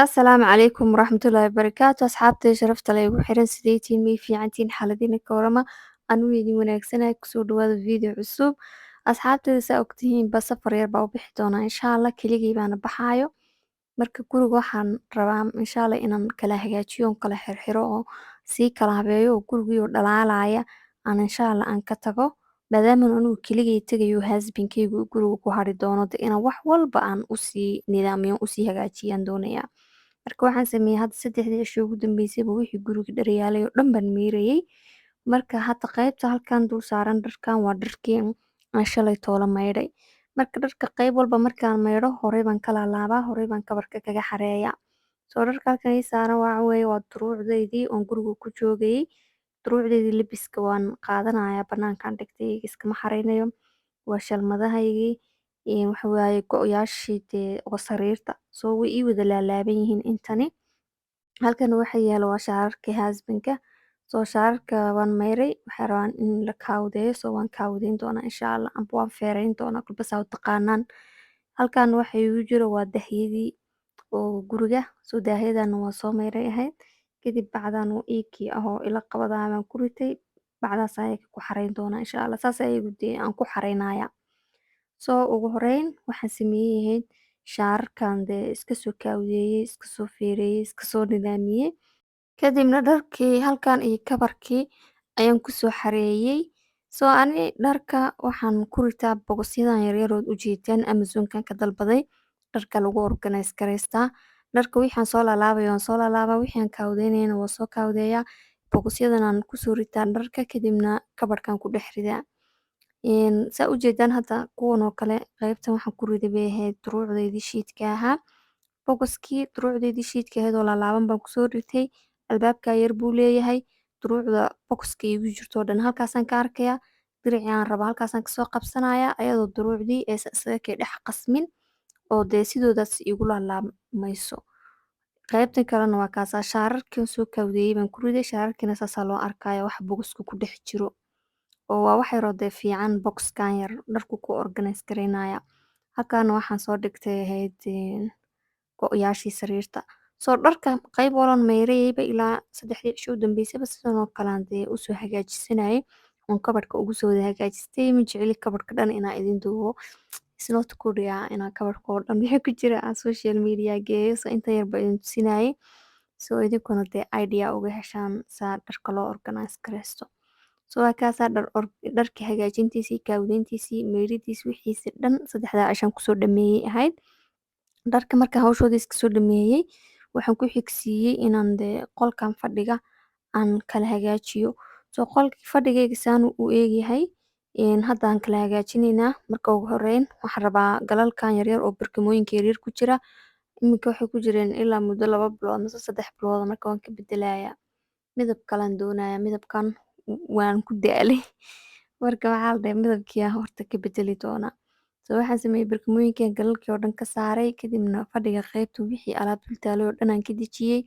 Asalaamu calaykum waraxmatullaahi wabarakaatu asxaabta sharafta leh igu xiran sideytiin may fiicantiin xaaladiina ka warama anuu idin wanaagsanahay kusoo dhawaada video cusub asxaabteeda saa ogtihiinba safar yar baa u bixi doonaa insha allah keligay baana baxaayo marka guriga waxaan rabaa insha allah inaan kala hagaajiyo oon kala xirxiro oo sii kala habeeyo oo gurigii oo dhalaalaya aan insha allah aan ka tago maadaama anigu keligay tagayo husbandkaygu guriga ku hari doono de inaan wax walba aan usii nidaamiyo usii hagaajiyaan doonayaa marka waxaan sameeyey hadda 3dii cisho ugu dambeysayba wixii guriga dhar yaalay oo dhan baan meerayay. Marka hadda qaybta halkan dul saaran dharkan waa dharkii aan shalay toola maydhay. Marka dharka qayb walba markaan maydho horey baan ka laalaabaa, horey baan kabarka kaga xareeyaa. Soo dharka halkan ii saaran waxa weeye waa duruucdaydii oon guriga ku joogayay. Duruucdaydii labiska waan qaadanayaa banaankaan dhigtay iskama xareynayo. Waa shalmadahaygii waxa waaye go'yaashii dee oo sariirta soo way ii wada laalaaban yihiin intani. Halkan waxa yaalo waa shaararkii husbandka soo shaararka waan mayray waxay rabaan in la kaawdeeyo soo waan kaawdeyn doonaa insha allah amba waan feereyn doonaa kulba saa u taqaanaan. Halkan waxa iigu jiro waa dahyadii oo guriga soo daahyadana waa soo mayray ahayd kadib bacdan oo iikii ah oo ila qabadaan baan ku ritay bacdaas ayay ku xareyn doonaa insha allah saas ayagu dee aan ku xareynayaa. Soo ugu horeyn waxaan sameeyay shaararkan dee iska soo kaawdeeyay, iska soo feereeyay, iska soo nidaamiyay. Kadibna dharkii halkan iyo kabarkii ayaan ku soo xareeyay. Soo ani dharka waxaan ku ritaa bogosyadan yaryar oo u jeedaan Amazon-kan ka dalbaday. Dharka lagu organize gareystaa. Dharka wixii aan soo laalaabayo waan soo laalaabaa, wixii aan kaawdeynayna waan soo kaawdeeyaa. Bogosyadan aan ku soo ritaa dharka kadibna kabarkan ku dhex ridaa. Saa u jeedaan hadda kuwan oo kale qaybtan waxaan ku riday bay ahayd duruucdaydii shiidka ahaa. Bogoskii duruucdaydii shiidka ahayd oo laalaaban baan ku soo ritay. Albaabka yar buu leeyahay. Duruucda bogoska iigu jirto oo dhan halkaasaan ka arkayaa. Diricii aan rabo halkaasaan ka soo qabsanayaa ayadoo duruucdii aysan isaga kay dhex qasmin oo dee sidoodaas iigu laalaamayso. Qaybtan kalena waa kaasaa shaararkii oo soo kaawdeeyay baan ku riday shaararkiina saasaa loo arkayo wax bogoska ku dhex jiro. Oo waa wax yaroo dee fiican boxkan yar dharku ku organize gareynaya. Halkaana waxaan soo dhigtay ahayd go'yaashii sariirta. Soo dharka qayb walban mayrayayba ilaa 3dii cisho u dambeysayba sidan oo kale aan dee u soo hagaajisanayay oon kabarka ugu soo wada hagaajistay ma jecli kabarka dhan inaa idin duubo. It's not good inaa kabarka oo dhan wixii ku jira aan social media geeyo soo inta yar baa idin tusinayay. Soo idinkuna dee idea uga heshaan saa dharka loo organize gareysto. Soo waa kaasaa dharkii hagaajintiisii, kaawdeyntiisii, mayridiisii wixiisi dhan 3daa cishaan ku soo dhameeyay ahayd. Dharka markaan hawshooda iska soo dhameeyay waxaan ku xigsiiyay inaan dee qolkan fadhiga aan kala hagaajiyo. Soo qolkii fadhigayga saan u eegyahay hadda aan kala hagaajinaynaa marka ugu horeyn waxaan rabaa galalkan yaryar oo barkimooyinka yaryar ku jira. Iminka waxay ku jireen ilaa muddo 2 bilood mise 3 bilood marka waan ka bedelayaa. Midab kalaan doonayaa midabkan waan ku daalay. Marka waxaa la dhahay midabkii aan horta ka bedeli doonaa. Soo waxaan sameeyay barkimooyinkan galalkii oo dhan ka saaray kadibna fadhiga qaybta wixii alaab dul taalay oo dhan aan ka dejiyay.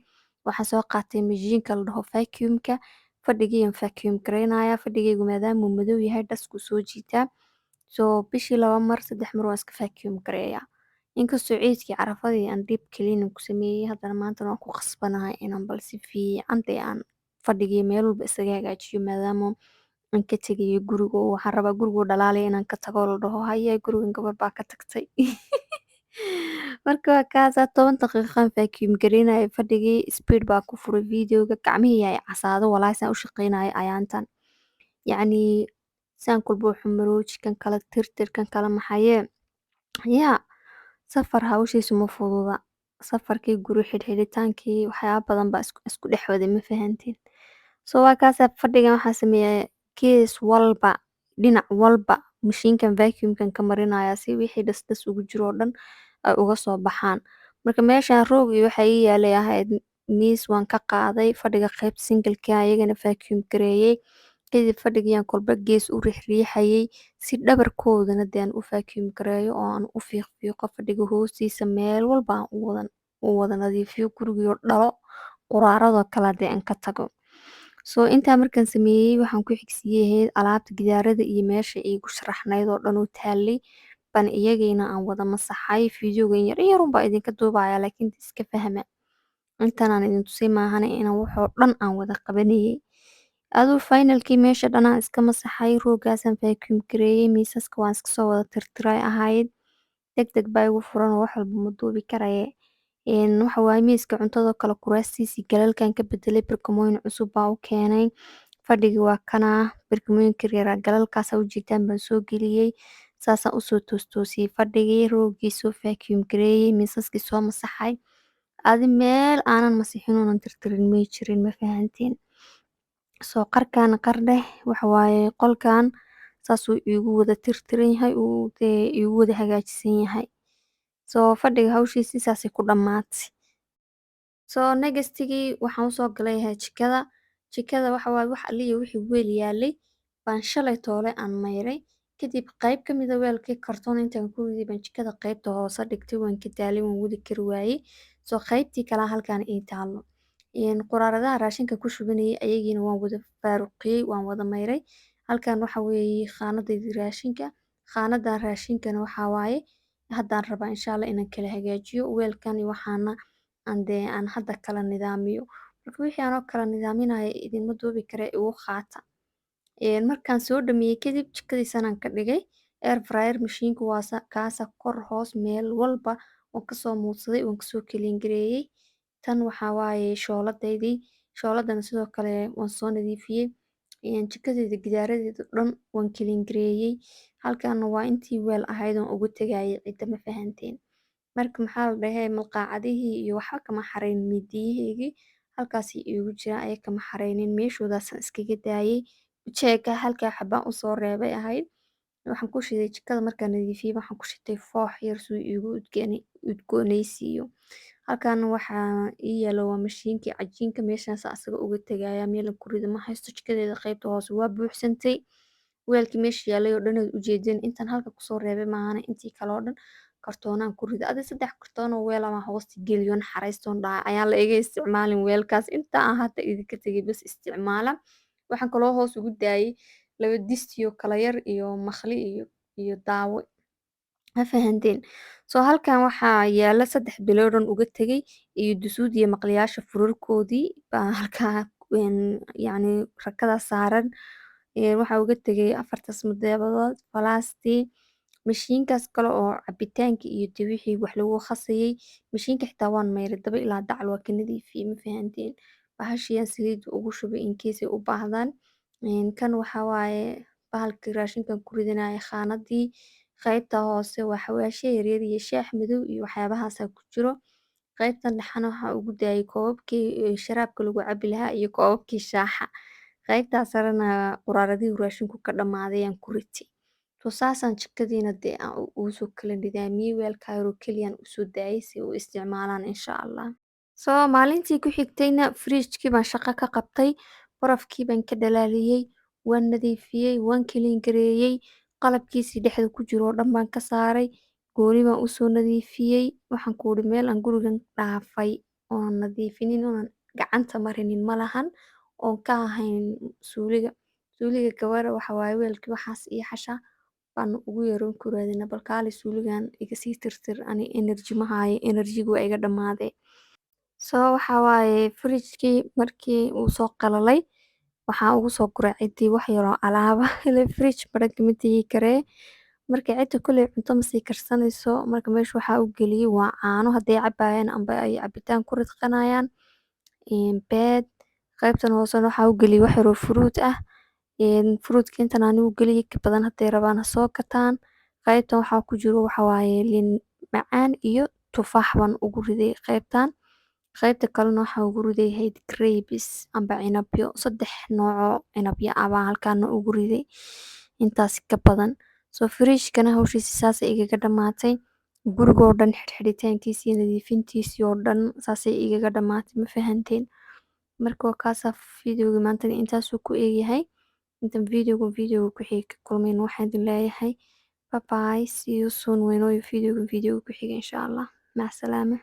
Waxaan soo qaatay mashiinka la dhaho vacuum ka fadhigii aan vacuum gareynayaa fadhigaygu maadaama uu madow yahay dhasku soo jiitaa. Soo bishii 2 mar 3 mar waa iska vacuum gareeyaa. Inkastoo ciidkii carafadii aan deep cleaning ku sameeyay haddana maanta waan ku qasbanahay inaan bal si fiican dee aan fadhigii meel walba isaga hagaajiyo maadaama aan ka tegayo guriga oo waxaan rabaa guriga dhalaalaya inaan ka tago la dhaho haye gurigan gabar baa ka tagtay. Marka waa kaasaa 10 daqiiqo aan vacuum gareynayay fadhigii speed baa ku furay videoga gacmihii ay casaado walaahi saan u shaqeynayay ayaantan. Yacni saan kulbo xumarooj kan kala tirtir kan kala maxayee. Yaa safar hawshiisu ma fududa. Safarkii guri xidhxidhitaankii waxyaabo badan baa isku dhex waday ma fahantiin. Soo waa kaasaa fadhigan waxaan sameeyay kees walba dhinac walba mashiinkan vacuum-kan ka marinayaa si wixii dhas ugu jiro oo dhan ay uga soo baxaan. Marka meeshaan roog iyo waxa ii yaalay ahayd miis waan ka qaaday fadhiga qayb single-ka ayagana vacuum gareeyay. Kadib fadhigii aan kolba gees u riixayay si dhabarkoodana dee aan u vacuum gareeyo oo aan u fiiqo fadhiga hoostiisa meel walba aan u wada nadiifiyo gurigii oo dhalo quraarado kala dee aan ka tago. Soo intaa markaan sameeyay waxaan ku xigsiiyay alaabta gidaarada iyo meesha iigu sharaxnayd oo dhan oo taalay baan iyagayna aan wada masaxay videogan yar yarun baa idinka duubaya laakiin iska fahma. intan aan idin tusay maahane inaan waxoo dhan aan wada qabanayay. Aduu finalkii meesha dhan aan iska masaxay, rooggaasaan vacuum gareeyay, miisaska waan iska soo wada tirtiray ahayd. Degdeg baa igu furan oo wax walba ma duubi karaye. Waxa waaye miiska cuntadoo kale kuraastiisii galalkaan ka bedelay, barkimooyin cusub baa u keenay. Fadhigii waa kanaa, barkimooyinka yaryaraa galalkaas aa u jeedaan baan soo geliyay. Saasaan usoo toostoosiyay fadhigii, rooggii soo vacuum gareeyay, miisaskii soo masaxay. Adi meel aanan masixin oonan tirtirin may jirin, ma fahanteen. Soo qarkaan qar dheh, waxa waaye qolkaan saasuu iigu wada tirtiran yahay, uu dee iigu wada hagaajisan yahay. Soo fadhiga hawshiisa saasay ku dhammaatay. Soo negastigii waxaan usoo galay jikada. Jikada waxa waaye wax alle iyo wixii weel yaalay baan shalay toole aan mayray. Kadib qayb ka mid ah weelkii kartoon intaan ku riday baan jikada qaybta hoose dhigtay, waan ka daalay, waan wadi kari waayay. Soo qaybtii kale halkaan ii taalo. Quraaradaha raashinka ku shubanayay ayagiina waan wada faaruqiyay, waan wada mayray. Halkaan waxa weeye khaanadaydii raashinka. Khaanadan raashinkana waxaa waaye haddaan rabaa insha Allah inaan kala hagaajiyo weelkan iyo waxaana aan hadda kala nidaamiyo. Marka wixii aanoo kala nidaaminayo idinma duubi kare igu qaata. Markaan soo dhameeyay kadib jikadiisanaan ka dhigay. Air fryer mashiinka waa kaasa kor hoos meel walba waan kasoo muudsaday, waan kasoo kiliin gareeyay. Tan waxaa waaye shooladaydii. Shooladana sidoo kale waan soo nadiifiyay. Jikadayda gidaaradeeda dhan waan kiliin gareeyay. Halkaana waa intii weel ahayd oon ugu tagayay cidda ma fahanteen. Marka maxaa la dhahay malqacadihii iyo waxba kama xarayn midiyahaygii halkaasay iigu jiraan ayaka ma xaraynin meeshoodaasan iskaga daayay. Jeega halkaa xabaan usoo reebay ahayd. Waxaan ku shiday jikada markaan nadiifiyay waxaan ku shitay foox yar suu iigu udgoonaysiiyo. Halkaana waxaa ii yaalo waa mashiinkii cajiinka meeshaas asaga uga tagaya meelan ku rido ma haysto jikadeeda qaybta hoose waa buuxsantay. Weelkii meesha yaalay oo dhan aad ujeedeen intaan halka kusoo reebay maahane intii kale oo dhan kartoonaan ku riday. Adi 3 kartoon oo weel ama hoosta geliyoon xaraystoon dhahay ayaan la iga isticmaalin weelkaas inta aan hadda idinka tagay bas isticmaala. Waxaan kaloo hoos ugu daayay 2 disti oo kala yar iyo maqli iyo daawo. Ma fahanteen. Soo halkaan waxaa yaala 3 biloodhan uga tagay iyo dusuud iyo maqliyaasha furarkoodii baa halkaa yacni rakada saaran. Waxaa uga tagay 4taas mudeebadood falaastii. Mashiinkaas kale oo cabitaanka iyo dee wixii wax lagu khasayay. Mashiinka xitaa waan mayray daba ilaa dacal waa ka nadiifiyay ma fahanteen. Bahashiyaan saliid ugu shubay in case ay u baahdaan. Kan waxaa waaye bahalkii raashinkan ku ridanaya khaanadii. Qaybta hoose waa xawaashyo yaryar iyo shaah madow iyo waxyaabahaasa ku jiro. Qaybtan dhexana waxaa ugu daayay koobabkii sharaabka lagu cabbi lahaa iyo koobabkii shaaha. Qaybtaas sarena quraaradii raashinku ka dhamaaday aan ku ritay. Soo saasaan jikadiina dee aan ugu soo kala nidaamiyay weelka yar oo keliyaan u soo daayay si ay u isticmaalaan insha Allah. Soo maalintii ku xigtayna fridge-kii baan shaqo ka qabtay. Barafkii baan ka dhalaaliyay, waan nadiifiyay, waan kiliin gareeyay. Qalabkiisii dhexda ku jiro oo dhan baan ka saaray. Gooni baan u soo nadiifiyay. Waxaan ku uri meel aan gurigan dhaafay oonan nadiifinin oonan gacanta marinin ma lahan oon ka ahayn suuliga. Suuliga gabadha waxa waaye weelkii waxaas iyo xasha baan ugu yeeran ku raadina bal kaali suuligan iga sii tirtir ani energy ma haayo energy-gu waa iga dhamaaday. Soo waxaa waaye fridge-kii markii uu soo qalalay waxaan ugu soo guray ciddii wax yar oo alaaba ilaa fridge badan kama tagi karee. Marka cidda kolley cunto ma sii karsanayso marka meesha waxaa u geliyay waa caano hadday cabayaan amba ay cabitaan ku ridqanayaan. Beed qaybtan hoosena waxaa u geliyay wax yar oo fruit ah. Fruitka intan anigu geliyay ka badan hadday rabaan ha soo gataan. Qaybtan waxaa ku jiro waxa waaye liin macaan iyo tufaax baan ugu riday qaybtan. Qaybta kalena waxaa ugu riday hayd grapes amba cinabyo 3 nooc oo cinabyo ah baan halkaana ugu riday intaas ka badan. Soo fridge-kana hawshiisa saasay igaga dhamaatay. Gurigoo dhan xidhxidhitaankiisa iyo nadiifintiisii oo dhan saasay igaga dhamaatay ma fahanteen. Marka waa kaasa videoga maanta intaasuu ku eegyahay. Intan videoga ku xiga ka kulmayna waxaan idin leeyahay bye bye see you soon waynooyo videoga ku xiga insha Allah. Mac salaama.